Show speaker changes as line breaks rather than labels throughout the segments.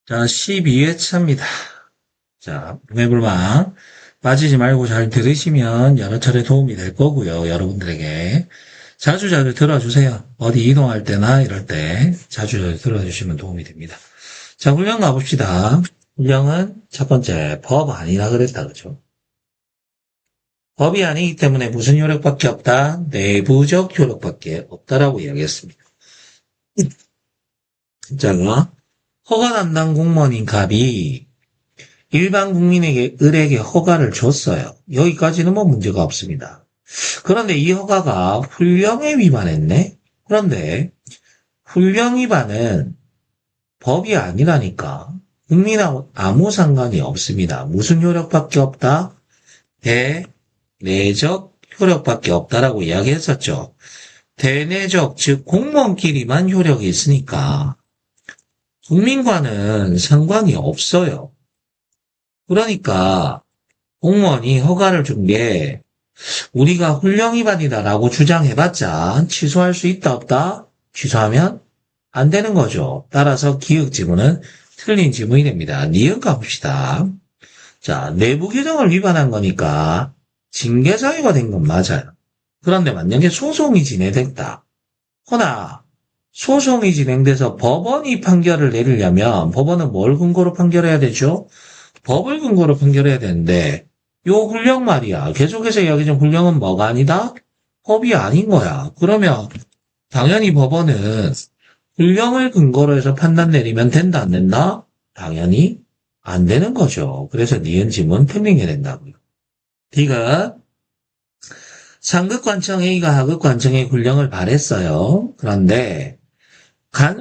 자, 12회차입니다. 자, 매불망 빠지지 말고 잘 들으시면 여러 차례 도움이 될 거고요. 여러분들에게. 자주 들어주세요. 어디 이동할 때나 이럴 때 자주 들어주시면 도움이 됩니다. 자, 훈련 가봅시다. 훈련은 첫 번째, 법 아니라 그랬다. 그죠? 법이 아니기 때문에 무슨 효력밖에 없다? 내부적 효력밖에 없다라고 이야기했습니다. 자, 허가 담당 공무원인 갑이 일반 국민에게 을에게 허가를 줬어요. 여기까지는 뭐 문제가 없습니다. 그런데 이 허가가 훈령에 위반했네? 그런데 훈령 위반은 법이 아니라니까 국민하고 아무 상관이 없습니다. 무슨 효력밖에 없다? 대내적 효력밖에 없다라고 이야기했었죠. 대내적, 즉 공무원끼리만 효력이 있으니까 국민과는 상관이 없어요. 그러니까 공무원이 허가를 준 게 우리가 훈령 위반이다라고 주장해봤자 취소할 수 있다 없다? 취소하면 안 되는 거죠. 따라서 기억 지문은 틀린 지문이 됩니다. 니은 가봅시다. 자, 내부 규정을 위반한 거니까 징계 사유가 된 건 맞아요. 그런데 만약에 소송이 진행됐다. 허나 소송이 진행돼서 법원이 판결을 내리려면 법원은 뭘 근거로 판결해야 되죠? 법을 근거로 판결해야 되는데 요 훈령 말이야. 계속해서 이야기하는 훈령은 뭐가 아니다? 법이 아닌 거야. 그러면 당연히 법원은 훈령을 근거로 해서 판단 내리면 된다 안 된다? 당연히 안 되는 거죠. 그래서 니은 지문 틀린 게 된다고요. D가 상급관청 A가 하급관청 A 훈령을 발했어요. 그런데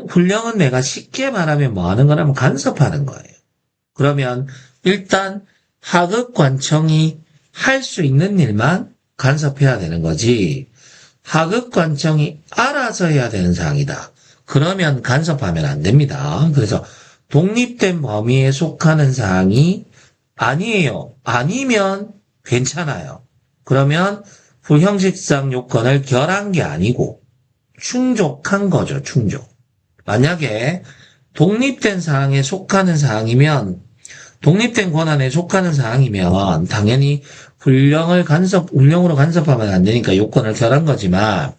훈령은 내가 쉽게 말하면 뭐 하는 거냐면 간섭하는 거예요. 그러면 일단 하급관청이 할 수 있는 일만 간섭해야 되는 거지 하급관청이 알아서 해야 되는 사항이다. 그러면 간섭하면 안 됩니다. 그래서 독립된 범위에 속하는 사항이 아니에요. 아니면 괜찮아요. 그러면 불형식상 요건을 결한 게 아니고 충족한 거죠. 충족. 만약에 독립된 사항에 속하는 사항이면 독립된 권한에 속하는 사항이면 당연히 훈령으로 간섭하면 안 되니까 요건을 결한 거지만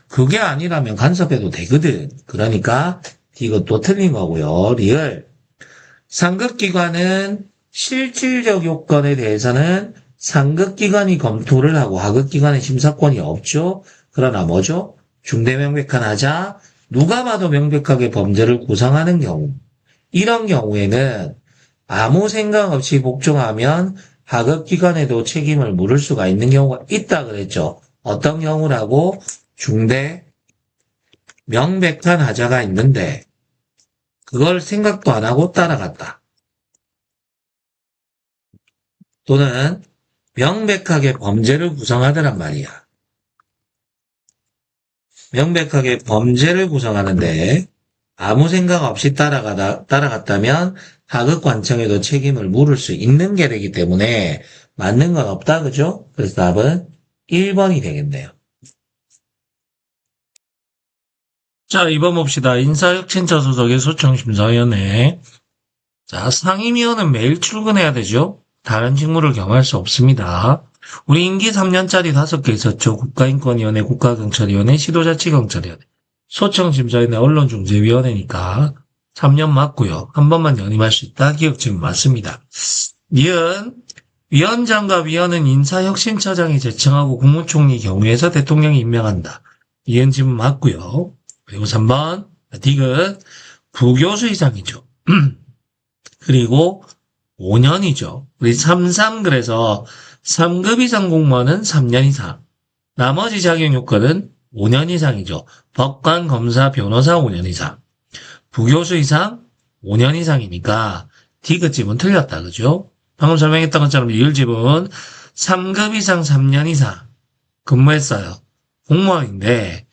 그게 아니라면 간섭해도 되거든. 그러니까 이것도 틀린 거고요. 리을. 상급기관은 실질적 요건에 대해서는 상급기관이 검토를 하고 하급기관의 심사권이 없죠. 그러나 뭐죠? 중대명백한 하자, 누가 봐도 명백하게 범죄를 구성하는 경우. 이런 경우에는 아무 생각 없이 복종하면 하급기관에도 책임을 물을 수가 있는 경우가 있다 그랬죠. 어떤 경우라고? 중대 명백한 하자가 있는데 그걸 생각도 안 하고 따라갔다. 또는 명백하게 범죄를 구성하더란 말이야. 명백하게 범죄를 구성하는데 아무 생각 없이 따라갔다면 하급관청에도 책임을 물을 수 있는 게 되기 때문에 맞는 건 없다. 그죠? 그래서 답은 1번이 되겠네요. 자, 2번 봅시다. 인사혁신처 소속의 소청심사위원회. 자, 상임위원은 매일 출근해야 되죠? 다른 직무를 겸할 수 없습니다. 우리 임기 3년짜리 5개 있었죠. 국가인권위원회, 국가경찰위원회, 시도자치경찰위원회, 소청심사위원회, 언론중재위원회니까 3년 맞고요. 한 번만 연임할 수 있다. 기억지문 맞습니다. 니은 위원장과 위원은 인사혁신처장이 제청하고 국무총리 경우에서 대통령이 임명한다. 니은 지문 맞고요. 그리고 3번 디귿 부교수 이상이죠. 그리고 5년이죠. 우리 33 그래서 3급 이상 공무원은 3년 이상. 나머지 자격 요건은 5년 이상이죠. 법관, 검사, 변호사 5년 이상. 부교수 이상 5년 이상이니까 디귿집은 틀렸다. 그죠? 방금 설명했던 것처럼 리을집은 3급 이상 3년 이상 근무했어요. 공무원인데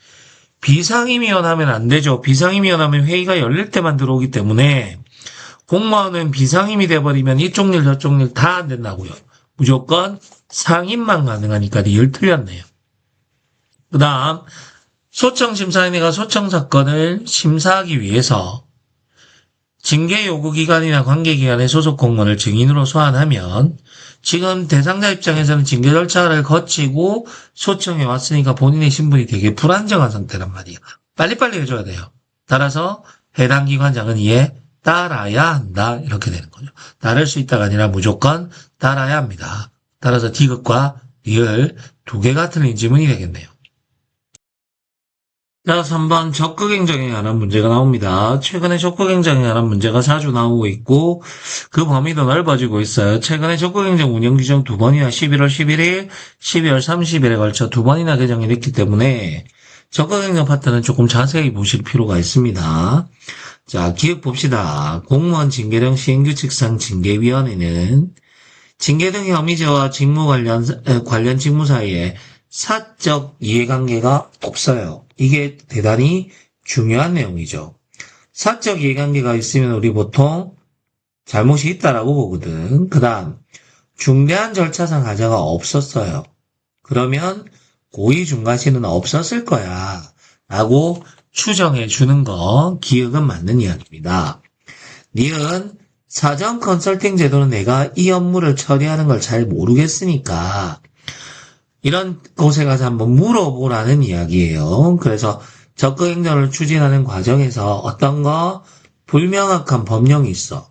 비상임위원 하면 안 되죠. 비상임위원 하면 회의가 열릴 때만 들어오기 때문에 공무원은 비상임이 돼버리면 이쪽 일 저쪽 일 다 안 된다고요. 무조건 상임만 가능하니까 리을 틀렸네요. 그 다음 소청심사위원회가 소청사건을 심사하기 위해서 징계 요구 기관이나 관계 기관의 소속 공무원을 증인으로 소환하면 지금 대상자 입장에서는 징계 절차를 거치고 소청해 왔으니까 본인의 신분이 되게 불안정한 상태란 말이야. 빨리빨리 해줘야 돼요. 따라서 해당 기관장은 이에 따라야 한다. 이렇게 되는 거죠. 따를 수 있다가 아니라 무조건 따라야 합니다. 따라서 디귿과 리을 두 개가 틀린 지문이 되겠네요. 자, 3번 적극행정에 관한 문제가 나옵니다. 최근에 적극행정에 관한 문제가 자주 나오고 있고 그 범위도 넓어지고 있어요. 최근에 적극행정 운영 규정 2번이나 11월 11일, 12월 30일에 걸쳐 2번이나 개정이 됐기 때문에 적극행정 파트는 조금 자세히 보실 필요가 있습니다. 자, 기억 봅시다. 공무원 징계 등 시행규칙상 징계위원회는 징계 등 혐의죄와 직무 관련 직무 사이에 사적 이해관계가 없어요. 이게 대단히 중요한 내용이죠. 사적 이해관계가 있으면 우리 보통 잘못이 있다라고 보거든. 그 다음 중대한 절차상 하자가 없었어요. 그러면 고의 중과실은 없었을 거야 라고 추정해 주는 거 기억은 맞는 이야기입니다. 니은 사전 컨설팅 제도는 내가 이 업무를 처리하는 걸 잘 모르겠으니까 이런 곳에 가서 한번 물어보라는 이야기예요. 그래서 적극행정을 추진하는 과정에서 어떤 거 불명확한 법령이 있어.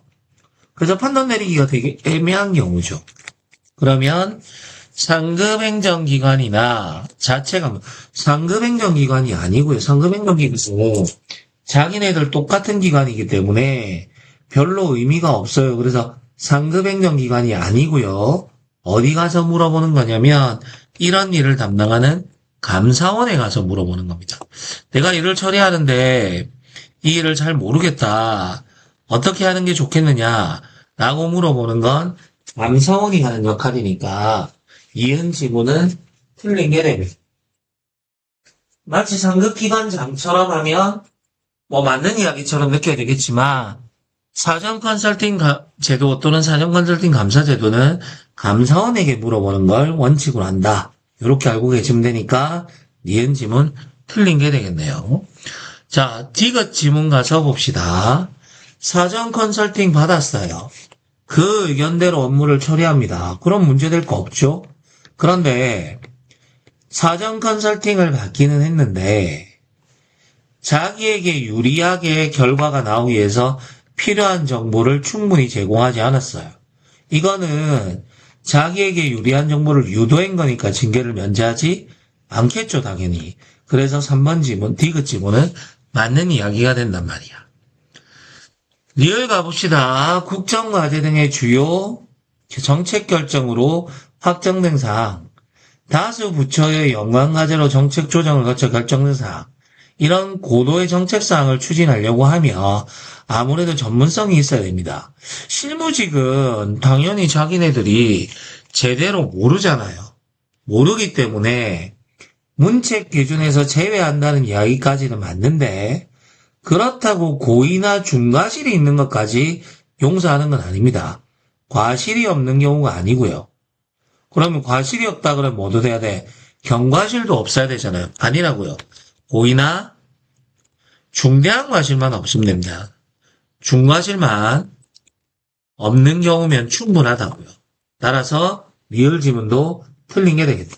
그래서 판단 내리기가 되게 애매한 경우죠. 그러면 상급행정기관이나 자체가 상급행정기관이 아니고요. 상급행정기관은 자기네들 똑같은 기관이기 때문에 별로 의미가 없어요. 그래서 상급행정기관이 아니고요. 어디 가서 물어보는 거냐면 이런 일을 담당하는 감사원에 가서 물어보는 겁니다. 내가 일을 처리하는데 이 일을 잘 모르겠다. 어떻게 하는 게 좋겠느냐 라고 물어보는 건 감사원이 하는 역할이니까 이은 지문은 틀린 게 됩니다. 마치 상급기관장처럼 하면 뭐 맞는 이야기처럼 느껴야 되겠지만 사전 컨설팅 제도 또는 사전 컨설팅 감사 제도는 감사원에게 물어보는 걸 원칙으로 한다. 이렇게 알고 계시면 되니까 니은 지문 틀린 게 되겠네요. 자, 디귿 지문 가서 봅시다. 사전 컨설팅 받았어요. 그 의견대로 업무를 처리합니다. 그럼 문제될 거 없죠? 그런데 사전 컨설팅을 받기는 했는데 자기에게 유리하게 결과가 나오기 위해서 필요한 정보를 충분히 제공하지 않았어요. 이거는 자기에게 유리한 정보를 유도한 거니까 징계를 면제하지 않겠죠, 당연히. 그래서 3번 지문, 디귿 지문은 맞는 이야기가 된단 말이야. 리을 가봅시다. 국정과제 등의 주요 정책 결정으로 확정된 사항, 다수 부처의 연관과제로 정책 조정을 거쳐 결정된 사항, 이런 고도의 정책 사항을 추진하려고 하며 아무래도 전문성이 있어야 됩니다. 실무직은 당연히 자기네들이 제대로 모르잖아요. 모르기 때문에 문책 기준에서 제외한다는 이야기까지는 맞는데 그렇다고 고의나 중과실이 있는 것까지 용서하는 건 아닙니다. 과실이 없는 경우가 아니고요. 그러면 과실이 없다 그러면 뭐도 돼야 돼? 경과실도 없어야 되잖아요. 아니라고요. 고의나 중대한 과실만 없으면 됩니다. 중과실만 없는 경우면 충분하다고요. 따라서 리을 지문도 틀린 게 되겠다.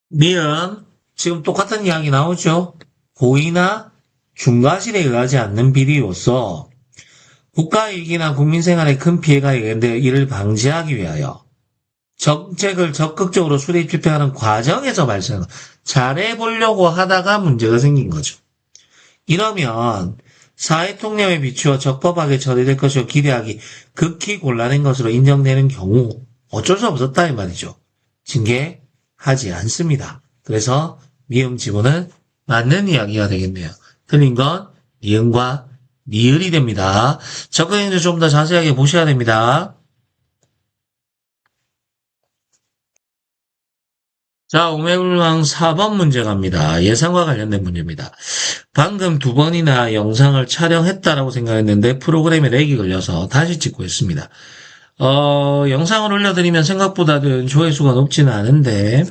미음 지금 똑같은 이야기 나오죠. 고의나 중과실에 의하지 않는 비리로서 국가이익이나 국민생활에 큰 피해가 있는데 이를 방지하기 위하여 정책을 적극적으로 수립 집행하는 과정에서 발생한 잘해보려고 하다가 문제가 생긴 거죠. 이러면 사회통념에 비추어 적법하게 처리될 것이고 기대하기 극히 곤란한 것으로 인정되는 경우 어쩔 수 없었다 이 말이죠. 징계하지 않습니다. 그래서 미음 지문은 맞는 이야기가 되겠네요. 틀린 건 니은과 니을이 됩니다. 적극행정 좀 더 자세하게 보셔야 됩니다. 자, 오매불망 4번 문제 갑니다. 예상과 관련된 문제입니다. 방금 2번이나 영상을 촬영했다라고 생각했는데 프로그램에 렉이 걸려서 다시 찍고 있습니다. 영상을 올려드리면 생각보다는 조회수가 높지는 않은데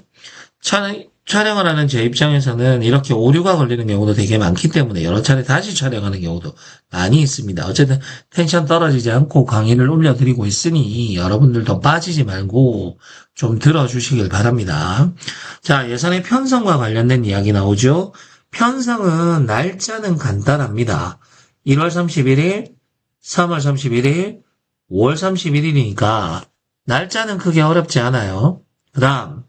촬영을 하는 제 입장에서는 이렇게 오류가 걸리는 경우도 되게 많기 때문에 여러 차례 다시 촬영하는 경우도 많이 있습니다. 어쨌든 텐션 떨어지지 않고 강의를 올려드리고 있으니 여러분들도 빠지지 말고 좀 들어주시길 바랍니다. 자, 예산의 편성과 관련된 이야기 나오죠. 편성은 날짜는 간단합니다. 1월 31일, 3월 31일, 5월 31일이니까 날짜는 크게 어렵지 않아요. 그 다음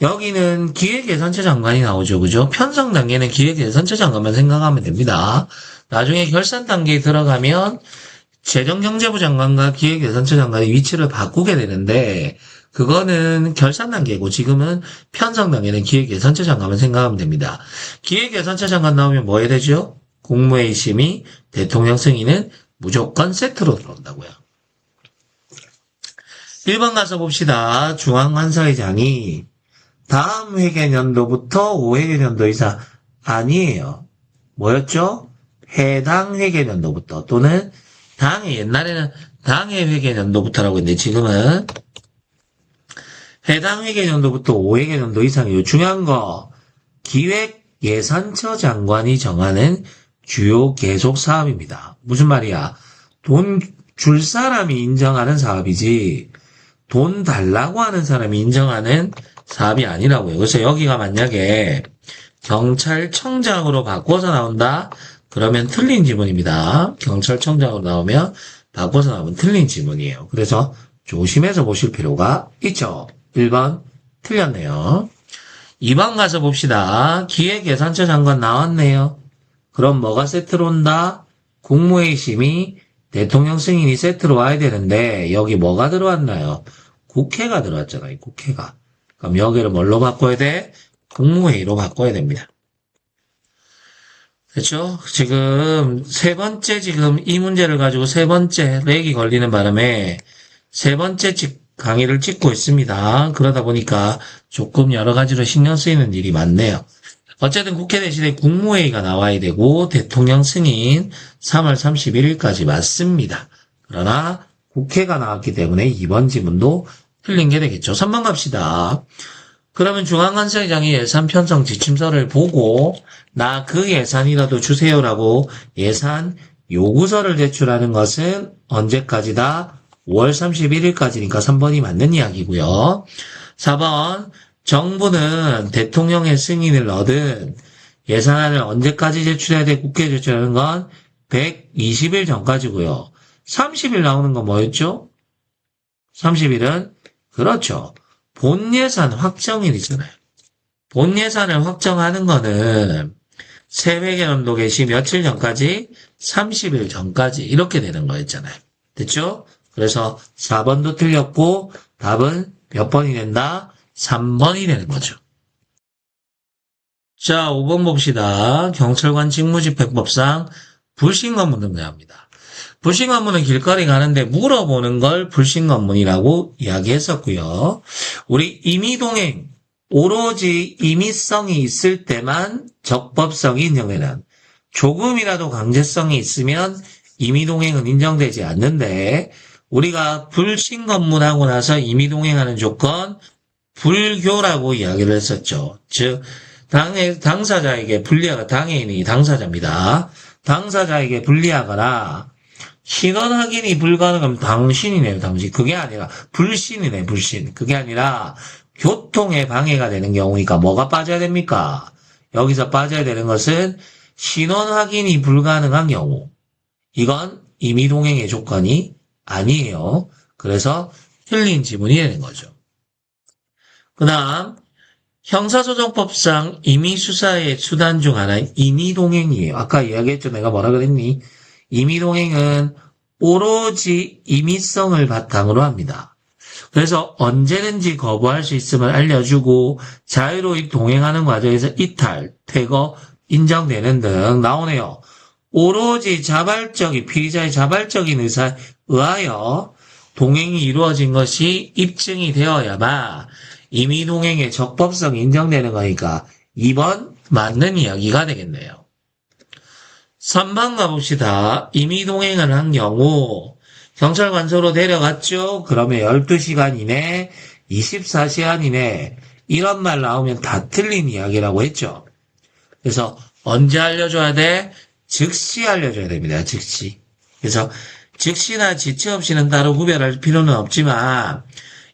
여기는 기획예산처 장관이 나오죠. 그죠? 편성 단계는 기획예산처 장관만 생각하면 됩니다. 나중에 결산 단계에 들어가면 재정경제부 장관과 기획예산처 장관의 위치를 바꾸게 되는데 그거는 결산 단계고 지금은 편성 단계는 기획예산처 장관만 생각하면 됩니다. 기획예산처 장관 나오면 뭐 해야 되죠? 국무회의 심의, 대통령 승인은 무조건 세트로 들어온다고요. 1번 가서 봅시다. 중앙관사회장이 다음 회계년도부터 5회계년도 이상 아니에요. 뭐였죠? 해당 회계년도부터 또는 당해 옛날에는 당해 회계년도부터라고 했는데 지금은 해당 회계년도부터 5회계년도 이상이에요. 중요한 거 기획예산처 장관이 정하는 주요 계속 사업입니다. 무슨 말이야? 돈 줄 사람이 인정하는 사업이지 돈 달라고 하는 사람이 인정하는 사업이 아니라고요. 그래서 여기가 만약에 경찰청장으로 바꿔서 나온다? 그러면 틀린 지문입니다. 경찰청장으로 나오면 바꿔서 나오면 틀린 지문이에요. 그래서 조심해서 보실 필요가 있죠. 1번 틀렸네요. 2번 가서 봅시다. 기획예산처 장관 나왔네요. 그럼 뭐가 세트로 온다? 국무회의 심의, 대통령 승인이 세트로 와야 되는데 여기 뭐가 들어왔나요? 국회가 들어왔잖아요. 국회가. 그럼 여기를 뭘로 바꿔야 돼? 국무회의로 바꿔야 됩니다. 그렇죠? 지금 세 번째 지금 이 문제를 가지고 세 번째 렉이 걸리는 바람에 세 번째 강의를 찍고 있습니다. 그러다 보니까 조금 여러 가지로 신경 쓰이는 일이 많네요. 어쨌든 국회 대신에 국무회의가 나와야 되고 대통령 승인 3월 31일까지 맞습니다. 그러나 국회가 나왔기 때문에 이번 지문도 틀린 게 되겠죠. 3번 갑시다. 그러면 중앙관사회장이 예산 편성 지침서를 보고 나 그 예산이라도 주세요라고 예산 요구서를 제출하는 것은 언제까지다? 5월 31일까지니까 3번이 맞는 이야기고요. 4번 정부는 대통령의 승인을 얻은 예산안을 언제까지 제출해야 돼? 국회에 제출하는 건 120일 전까지고요. 30일 나오는 건 뭐였죠? 30일은 그렇죠. 본 예산 확정일이잖아요. 본 예산을 확정하는 거는 새회계연도 개시 며칠 전까지? 30일 전까지 이렇게 되는 거였잖아요. 됐죠? 그래서 4번도 틀렸고 답은 몇 번이 된다? 3번이 되는 거죠. 자, 5번 봅시다. 경찰관 직무집행법상 불신검문을 내합니다. 불신검문은 길거리 가는데 물어보는 걸 불신검문이라고 이야기했었고요. 우리 임의동행, 오로지 임의성이 있을 때만 적법성이 인정되는, 조금이라도 강제성이 있으면 임의동행은 인정되지 않는데 우리가 불신검문하고 나서 임의동행하는 조건 불교라고 이야기를 했었죠. 즉 당사자에게 불리하거나 당해인이 당사자입니다. 당사자에게 불리하거나 신원 확인이 불가능하면 당신이네요. 당신. 그게 아니라 불신이네. 불신. 그게 아니라 교통에 방해가 되는 경우니까 뭐가 빠져야 됩니까? 여기서 빠져야 되는 것은 신원 확인이 불가능한 경우. 이건 임의동행의 조건이 아니에요. 그래서 틀린 지문이 되는 거죠. 그 다음 형사소송법상 임의수사의 수단 중 하나 임의동행이에요. 아까 이야기했죠. 내가 뭐라 그랬니? 임의동행은 오로지 임의성을 바탕으로 합니다. 그래서 언제든지 거부할 수 있음을 알려주고 자유로이 동행하는 과정에서 이탈, 퇴거, 인정되는 등 나오네요. 오로지 자발적인 피의자의 자발적인 의사에 의하여 동행이 이루어진 것이 입증이 되어야만 임의동행의 적법성이 인정되는 거니까 2번 맞는 이야기가 되겠네요. 3번 가봅시다. 임의동행을 한 경우 경찰관서로 데려갔죠. 그러면 12시간 이내, 24시간 이내 이런 말 나오면 다 틀린 이야기라고 했죠. 그래서 언제 알려줘야 돼? 즉시 알려줘야 됩니다. 즉시. 그래서 즉시나 지체 없이는 따로 구별할 필요는 없지만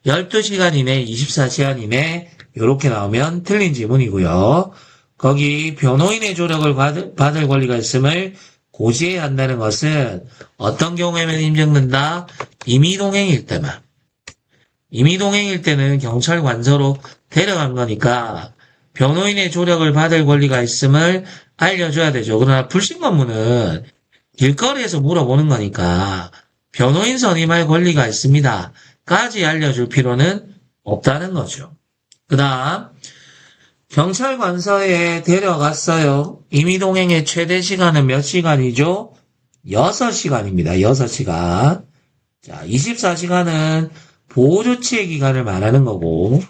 12시간 이내, 24시간 이내 이렇게 나오면 틀린 지문이고요. 거기 변호인의 조력을 받을 권리가 있음을 고지해야 한다는 것은 어떤 경우에만 인정된다? 임의동행일 때만. 임의동행일 때는 경찰 관서로 데려간 거니까 변호인의 조력을 받을 권리가 있음을 알려줘야 되죠. 그러나 불신 검문은 길거리에서 물어보는 거니까 변호인 선임할 권리가 있습니다. 까지 알려줄 필요는 없다는 거죠. 그 다음 경찰 관서에 데려갔어요. 임의동행의 최대 시간은 몇 시간이죠? 6시간입니다. 6시간. 자, 24시간은 보호조치의 기간을 말하는 거고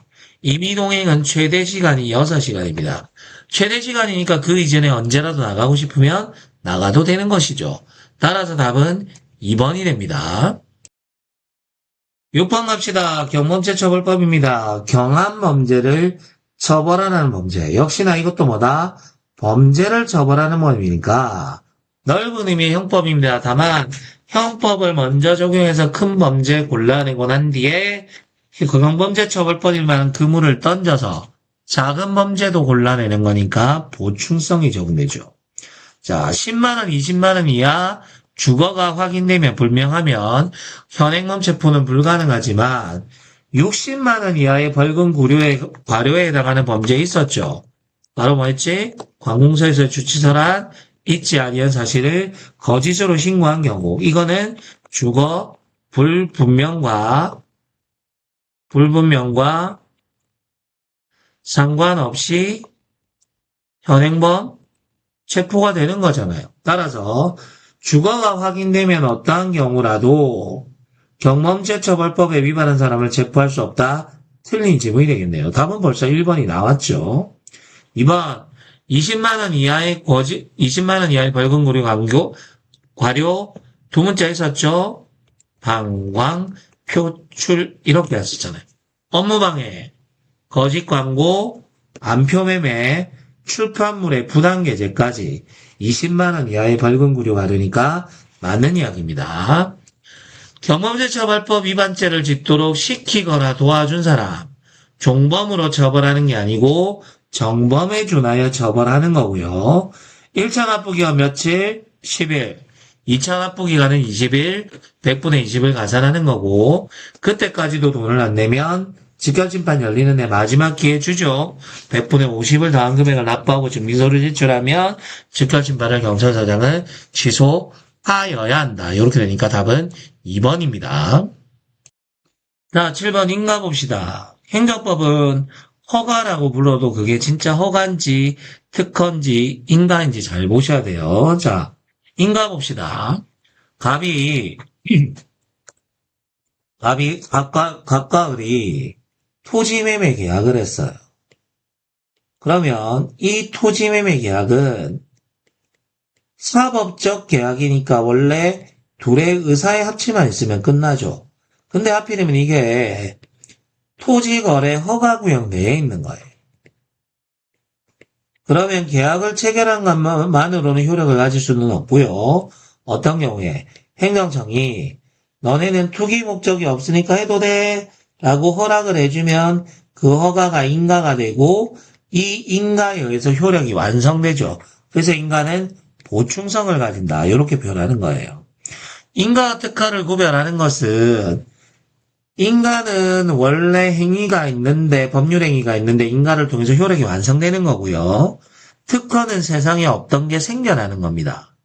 임의동행은 최대 시간이 6시간입니다. 최대 시간이니까 그 이전에 언제라도 나가고 싶으면 나가도 되는 것이죠. 따라서 답은 2번이 됩니다. 6번 갑시다. 경범죄처벌법입니다. 경한 범죄를 처벌하는 범죄. 역시나 이것도 뭐다? 범죄를 처벌하는 범위니까 넓은 의미의 형법입니다. 다만 형법을 먼저 적용해서 큰 범죄 골라내고 난 뒤에 경범죄처벌법일 만한 그물을 던져서 작은 범죄도 골라내는 거니까 보충성이 적용되죠. 자, 10만원, 20만원 이하 주거가 확인되면 불명하면 현행범 체포는 불가능하지만 60만원 이하의 벌금 과료에 해당하는 범죄 있었죠. 바로 뭐였지? 관공서에서 주치서란 있지 아니한 사실을 거짓으로 신고한 경우 이거는 주거 불분명과 상관없이 현행범 체포가 되는 거잖아요. 따라서 주거가 확인되면 어떠한 경우라도 경범죄처벌법에 위반한 사람을 체포할 수 없다. 틀린 지문이 되겠네요. 답은 벌써 1번이 나왔죠. 2번 20만원 이하의 벌금 과료 두 문자 있었죠. 방광, 표출 이렇게 했었잖아요. 업무방해, 거짓 광고, 안표매매, 출판물의 부당게재까지 20만원 이하의 벌금 과료니까 맞는 이야기입니다. 경범죄처벌법 위반죄를 짓도록 시키거나 도와준 사람, 종범으로 처벌하는 게 아니고 정범에 준하여 처벌하는 거고요. 1차 납부기간 며칠? 10일. 2차 납부기간은 20일, 100분의 20을 가산하는 거고 그때까지도 돈을 안 내면 직결심판 열리는 데 마지막 기회 주죠. 100분의 50을 더한 금액을 납부하고 증빙서를 제출하면 직결심판을 경찰서장은 취소하여야 한다. 이렇게 되니까 답은 2번입니다. 자, 7번 인가 봅시다. 행정법은 허가라고 불러도 그게 진짜 허가인지 특허인지 인가인지 잘 보셔야 돼요. 자, 인가 봅시다. 갑이 갑과 을이 토지매매 계약을 했어요. 그러면 이 토지매매 계약은 사법적 계약이니까 원래 둘의 의사의 합치만 있으면 끝나죠. 근데 하필이면 이게 토지거래 허가구역 내에 있는 거예요. 그러면 계약을 체결한 것만으로는 효력을 가질 수는 없고요. 어떤 경우에 행정청이 너네는 투기 목적이 없으니까 해도 돼 라고 허락을 해주면 그 허가가 인가가 되고 이 인가에 의해서 효력이 완성되죠. 그래서 인가는 보충성을 가진다. 이렇게 표현하는 거예요. 인가와 특허를 구별하는 것은 인가는 원래 행위가 있는데 법률 행위가 있는데 인가를 통해서 효력이 완성되는 거고요. 특허는 세상에 없던 게 생겨나는 겁니다.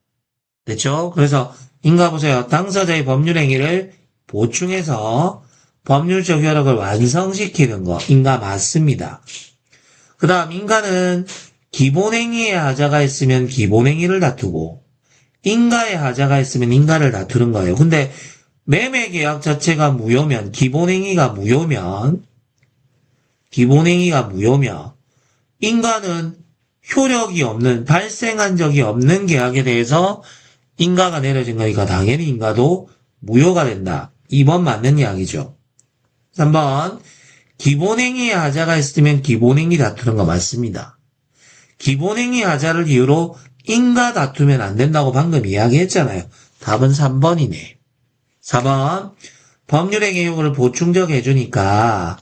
됐죠? 그래서 인가 보세요. 당사자의 법률 행위를 보충해서 법률적 효력을 완성시키는 거 인가 맞습니다. 그 다음 인가는 기본행위의 하자가 있으면 기본행위를 다투고 인가의 하자가 있으면 인가를 다투는 거예요. 근데 매매계약 자체가 무효면 기본행위가 무효면 인가는 효력이 없는 발생한 적이 없는 계약에 대해서 인가가 내려진 거니까 당연히 인가도 무효가 된다. 2번 맞는 이야기죠. 3번 기본행위의 하자가 있으면 기본행위 다투는 거 맞습니다. 기본행위 하자를 이유로 인과 다투면 안 된다고 방금 이야기했잖아요. 답은 3번이네. 4번. 법률의 개요를 보충적 해주니까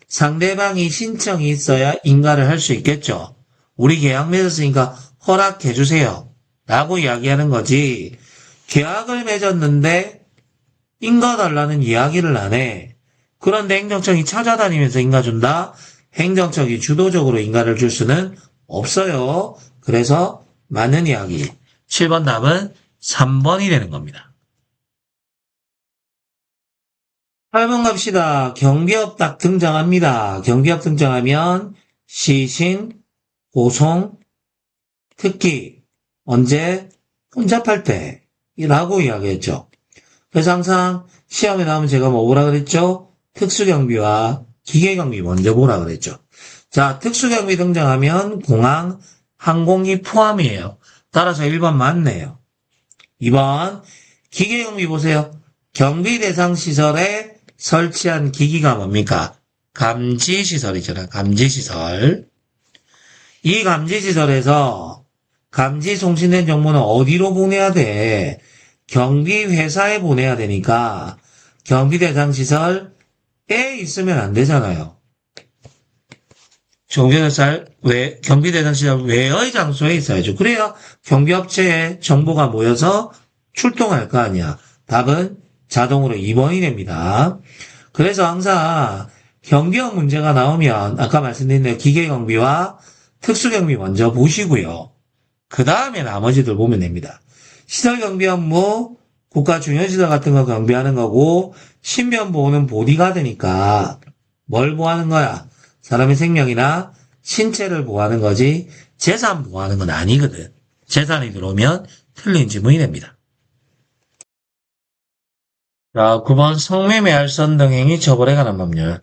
상대방이 신청이 있어야 인가를 할 수 있겠죠. 우리 계약 맺었으니까 허락해주세요. 라고 이야기하는 거지. 계약을 맺었는데 인가 달라는 이야기를 안 해. 그런데 행정청이 찾아다니면서 인가 준다? 행정청이 주도적으로 인가를 줄 수는 없어요. 그래서 맞는 이야기. 7번 답은 3번이 되는 겁니다. 8번 갑시다. 경비업 딱 등장합니다. 경비업 등장하면 시신, 고송, 특기, 언제? 혼잡할 때 라고 이야기했죠. 그래서 항상 시험에 나오면 제가 뭐라 그랬죠? 특수경비와 기계경비 먼저 보라 그랬죠. 자, 특수경비 등장하면 공항, 항공기 포함이에요. 따라서 1번 맞네요. 2번 기계경비 보세요. 경비 대상 시설에 설치한 기기가 뭡니까? 감지시설이잖아. 감지시설. 이 감지시설에서 감지 송신된 정보는 어디로 보내야 돼? 경비회사에 보내야 되니까 경비 대상 시설에 있으면 안 되잖아요. 경비 대상 시설 외의 장소에 있어야죠. 그래야 경비업체에 정보가 모여서 출동할 거 아니야. 답은 자동으로 2번이 됩니다. 그래서 항상 경비업 문제가 나오면 아까 말씀드린 대로 기계경비와 특수경비 먼저 보시고요. 그 다음에 나머지들 보면 됩니다. 시설경비 업무, 국가 중요시설 같은 거 경비하는 거고 신변보호는 보디가드니까 뭘 보호하는 거야? 사람의 생명이나 신체를 보호하는 거지 재산 보호하는 건 아니거든. 재산이 들어오면 틀린 지문이 됩니다. 자, 9번 성매매, 알선 등 행위 처벌에 관한 법률.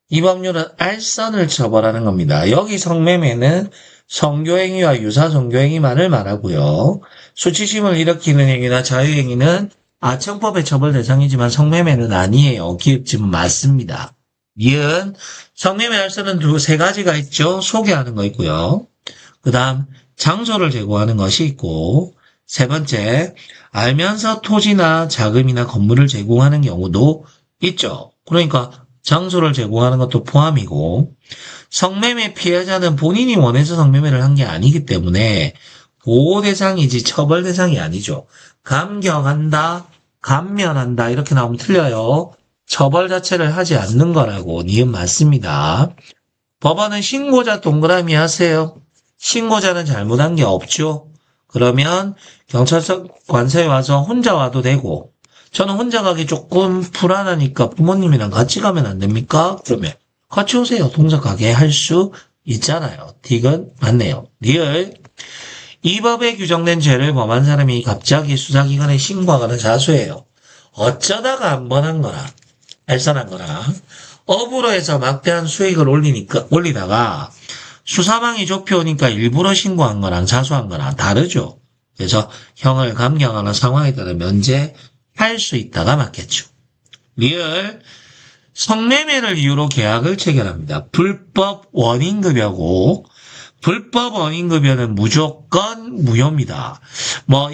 이 법률은 알선을 처벌하는 겁니다. 여기 성매매는 성교행위와 유사 성교행위만을 말하고요. 수치심을 일으키는 행위나 자유행위는 아청법의 처벌 대상이지만 성매매는 아니에요. 기획지문 맞습니다. 니은 성매매 알선은 세 가지가 있죠. 소개하는 거 있고요. 그 다음 장소를 제공하는 것이 있고 세 번째 알면서 토지나 자금이나 건물을 제공하는 경우도 있죠. 그러니까 장소를 제공하는 것도 포함이고 성매매 피해자는 본인이 원해서 성매매를 한 게 아니기 때문에 보호 대상이지 처벌 대상이 아니죠. 감경한다, 감면한다 이렇게 나오면 틀려요. 처벌 자체를 하지 않는 거라고 니은 맞습니다. 법원은 신고자 동그라미 하세요. 신고자는 잘못한 게 없죠. 그러면 경찰서 관서에 와서 혼자 와도 되고 저는 혼자 가기 조금 불안하니까 부모님이랑 같이 가면 안 됩니까? 그러면 같이 오세요. 동서 가게 할 수 있잖아요. 딕은 맞네요. 리을 이 법에 규정된 죄를 범한 사람이 갑자기 수사기관에 신고하거나 자수해요. 어쩌다가 한 번 한 거나 알선한 거나 업으로 해서 막대한 수익을 올리다가 수사망이 좁혀오니까 일부러 신고한 거랑 자수한 거랑 다르죠. 그래서 형을 감경하는 상황에 따라 면제할 수 있다가 맞겠죠. 리을 성매매를 이유로 계약을 체결합니다. 불법 원인급여고 불법 원인급여는 무조건 무효입니다.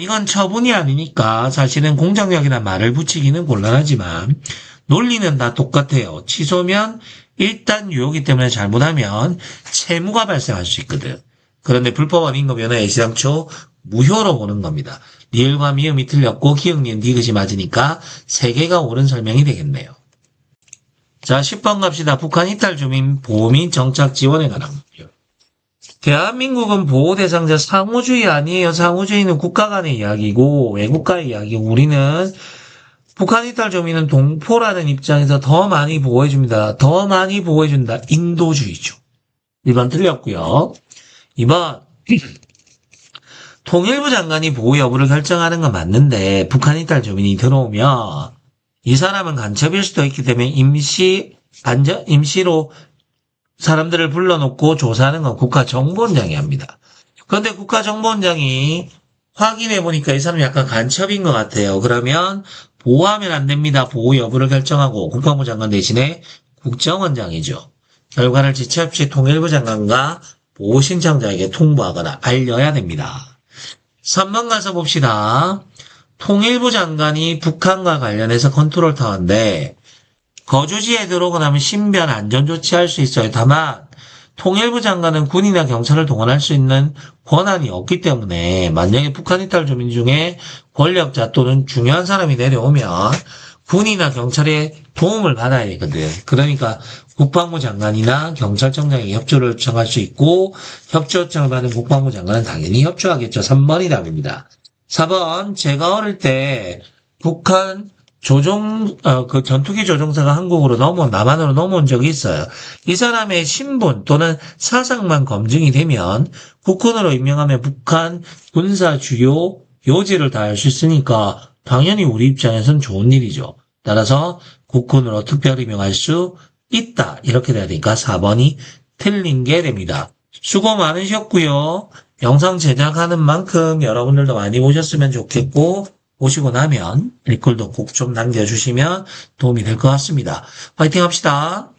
이건 처분이 아니니까 사실은 공정력이나 말을 붙이기는 곤란하지만 논리는 다 똑같아요. 취소면 일단 유효이기 때문에 잘못하면 채무가 발생할 수 있거든. 그런데 불법 원인급여는 애시당초 무효로 보는 겁니다. 리을과 미음이 틀렸고 기역, 니은, 디귿이 맞으니까 3개가 옳은 설명이 되겠네요. 자, 10번 갑시다. 북한 이탈 주민 보호 및 정착 지원에 관한 법률. 대한민국은 보호 대상자 상호주의 아니에요. 상호주의는 국가 간의 이야기고 외국가의 이야기고 우리는 북한 이탈 주민은 동포라는 입장에서 더 많이 보호해줍니다. 더 많이 보호해준다. 인도주의죠. 1번 틀렸고요. 2번 통일부 장관이 보호 여부를 결정하는 건 맞는데 북한 이탈 주민이 들어오면 이 사람은 간첩일 수도 있기 때문에 임시로 사람들을 불러놓고 조사하는 건 국가정보원장이 합니다. 그런데 국가정보원장이 확인해보니까 이 사람이 약간 간첩인 것 같아요. 그러면 보호하면 안 됩니다. 보호 여부를 결정하고 국방부 장관 대신에 국정원장이죠. 결과를 지체 없이 통일부 장관과 보호 신청자에게 통보하거나 알려야 됩니다. 3번 가서 봅시다. 통일부 장관이 북한과 관련해서 컨트롤 타워인데 거주지에 들어오고 나면 신변 안전 조치할 수 있어요. 다만 통일부 장관은 군이나 경찰을 동원할 수 있는 권한이 없기 때문에 만약에 북한 이탈 주민 중에 권력자 또는 중요한 사람이 내려오면 군이나 경찰의 도움을 받아야 되거든. 그러니까 국방부 장관이나 경찰청장이 협조를 요청할 수 있고 협조 요청을 받은 국방부 장관은 당연히 협조하겠죠. 3번이 답입니다. 4번 제가 어릴 때 북한 그 전투기 조종사가 한국으로 남한으로 넘어온 적이 있어요. 이 사람의 신분 또는 사상만 검증이 되면 국군으로 임명하면 북한 군사 주요 요직을 다 할 수 있으니까 당연히 우리 입장에선 좋은 일이죠. 따라서 국군으로 특별 임명할 수 있다. 이렇게 돼야 되니까 4번이 틀린 게 됩니다. 수고 많으셨고요. 영상 제작하는 만큼 여러분들도 많이 보셨으면 좋겠고 보시고 나면 댓글도 꼭 좀 남겨주시면 도움이 될 것 같습니다. 파이팅 합시다.